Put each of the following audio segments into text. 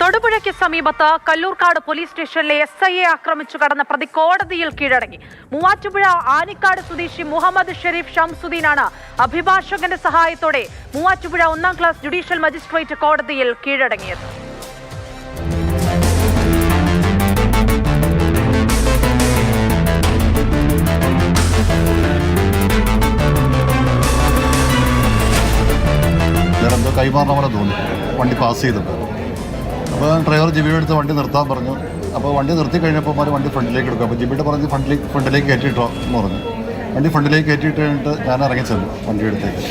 തൊടുപുഴയ്ക്ക് സമീപത്ത് കല്ലൂർക്കാട് പോലീസ് സ്റ്റേഷനിലെ SIയെ ആക്രമിച്ചു കടന്ന പ്രതി കോടതിയിൽ കീഴടങ്ങി. മൂവാറ്റുപുഴ ആനിക്കാട് സ്വദേശി മുഹമ്മദ് ഷെരീഫ് ഷംസുദ്ദീനാണ് അഭിഭാഷകന്റെ സഹായത്തോടെ മൂവാറ്റുപുഴ 1-ാം ക്ലാസ് ജുഡീഷ്യൽ മജിസ്ട്രേറ്റ് കോടതിയിൽ കീഴടങ്ങിയത്. കൈമാറുന്ന പോലെ തോന്നി. വണ്ടി പാസ് ചെയ്തിട്ട് അപ്പോൾ ഡ്രൈവർ ജിബിയുടെ അടുത്ത് വണ്ടി നിർത്താൻ പറഞ്ഞു. അപ്പോൾ വണ്ടി നിർത്തി കഴിഞ്ഞപ്പോൾ വണ്ടി ഫ്രണ്ടിലേക്ക് എടുക്കും. അപ്പോൾ ജിബിയുടെ പറഞ്ഞ് ഫ്രണ്ടിലേക്ക് കയറ്റിയിട്ടോ എന്ന് പറഞ്ഞു. വണ്ടി ഫ്രണ്ടിലേക്ക് കയറ്റിയിട്ട് കഴിഞ്ഞിട്ട് ഞാൻ ഇറങ്ങി ചെന്നു വണ്ടിയുടെ അടുത്തേക്ക്.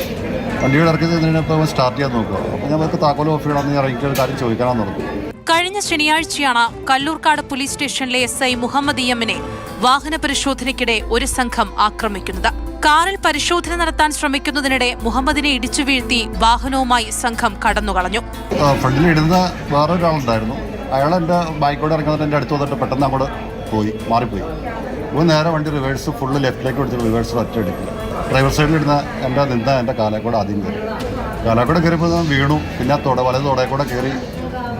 വണ്ടിയുടെ ഇറക്കി ചെന്നപ്പോൾ സ്റ്റാർട്ട് ചെയ്യാൻ നോക്കുക. അപ്പോൾ ഞങ്ങൾക്ക് താക്കോൽ ഓഫ് ചെയ്യണമെന്ന് ഇറങ്ങിയിട്ട് ഒരു കാര്യം ചോദിക്കാനാന്ന് പറഞ്ഞു. കഴിഞ്ഞ ശനിയാഴ്ചയാണ് കല്ലൂർക്കാട് പോലീസ് സ്റ്റേഷനിലെ SI മുഹമ്മദ് ഇയമ്മിനെ വാഹന പരിശോധനയ്ക്കിടെ ഒരു സംഘം ആക്രമിക്കുന്നത്. കാറിൽ പരിശോധന നടത്താൻ ശ്രമിക്കുന്നതിനിടെ മുഹമ്മദിനെ ഇടിച്ചു വീഴ്ത്തി വാഹനവുമായി സംഘം കടന്നുകളഞ്ഞു. ഫ്രണ്ടിൽ ഇടുന്ന വേറൊരാളുണ്ടായിരുന്നു. അയാൾ എൻ്റെ ബൈക്കോടെ ഇറങ്ങുന്നത് എൻ്റെ അടുത്ത് വന്നിട്ട് പെട്ടെന്ന് അങ്ങോട്ട് മാറിപ്പോയി. അപ്പോൾ നേരെ വണ്ടി റിവേഴ്സ് ഫുള്ള് ലെഫ്റ്റിലേക്ക് എടുത്തിട്ട് റിവേഴ്സ് ഒറ്റ എടുക്കില്ല. ഡ്രൈവർ സൈഡിൽ ഇടുന്ന എൻ്റെ കാലക്കൂടെ ആദ്യം കയറി. കാലക്കൂടെ കയറിയപ്പോൾ വീണു. പിന്നെ വലത് തുടയെ കൂടെ കയറി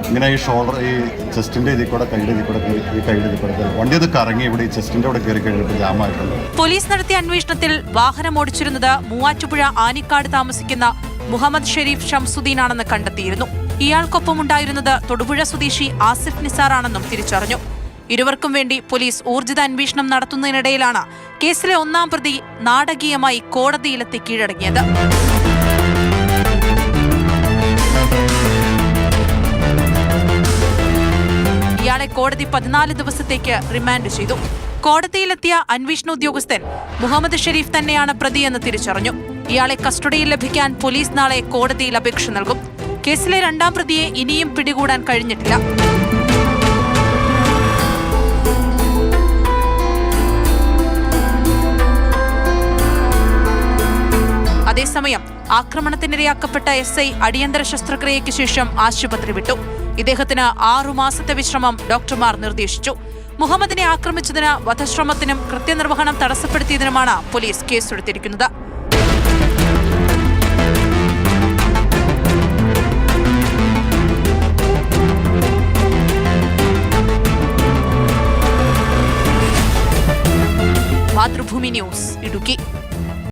ഇങ്ങനെ ഈ ഷോൾഡർ ഈ ചെസ്റ്റിന്റെ ഇതിൽ കൂടെ കൈയുടെ ഇതിൽ കൂടെ കയറി ഈ കൈയുടെ ഇതിൽ കൂടെ കയറി വണ്ടി അത് കറങ്ങി ഇവിടെ ഈ ചെസ്റ്റിന്റെ കൂടെ കയറി കഴിഞ്ഞിട്ട് ജാമായിട്ടുണ്ട്. പോലീസ് നടത്തിയ അന്വേഷണത്തിൽ വാഹനം ഓടിച്ചിരുന്നത് മൂവാറ്റുപുഴ ആനിക്കാട് താമസിക്കുന്ന മുഹമ്മദ് ഷെരീഫ് ഷംസുദ്ദീനാണെന്ന് കണ്ടെത്തിയിരുന്നു. ഇയാൾക്കൊപ്പം ഉണ്ടായിരുന്നത് തൊടുപുഴ സ്വദേശി ആസിഫ് നിസാറാണെന്നും തിരിച്ചറിഞ്ഞു. ഇരുവർക്കും വേണ്ടി പോലീസ് ഊർജിത അന്വേഷണം നടത്തുന്നതിനിടയിലാണ് കേസിലെ 1-ാം പ്രതി നാടകീയമായി കോടതിയിലെത്തി കീഴടങ്ങിയത്. ഇയാളെ കോടതി 14 ദിവസത്തേക്ക് റിമാൻഡ് ചെയ്തു. കോടതിയിലെത്തിയ അന്വേഷണ ഉദ്യോഗസ്ഥൻ മുഹമ്മദ് ഷെരീഫ് തന്നെയാണ് പ്രതിയെന്ന് തിരിച്ചറിഞ്ഞു. ഇയാളെ കസ്റ്റഡിയിൽ ലഭിക്കാൻ പോലീസ് നാളെ കോടതിയിൽ അപേക്ഷ നൽകും. കേസിലെ 2-ാം പ്രതിയെ ഇനിയും പിടികൂടാൻ കഴിഞ്ഞിട്ടില്ല. അതേസമയം ആക്രമണത്തിനിരയാക്കപ്പെട്ട SI അടിയന്തര ശസ്ത്രക്രിയയ്ക്ക് ശേഷം ആശുപത്രി വിട്ടു. ഇദ്ദേഹത്തിന് 6 മാസത്തെ വിശ്രമം ഡോക്ടർമാർ നിർദ്ദേശിച്ചു. മുഹമ്മദിനെ ആക്രമിച്ചതിന് വധശ്രമത്തിനും കൃത്യനിർവഹണം തടസ്സപ്പെടുത്തിയതിനുമാണ് പോലീസ് കേസെടുത്തിരിക്കുന്നത്. മാതൃഭൂമി ന്യൂസ്, ഇടുക്കി.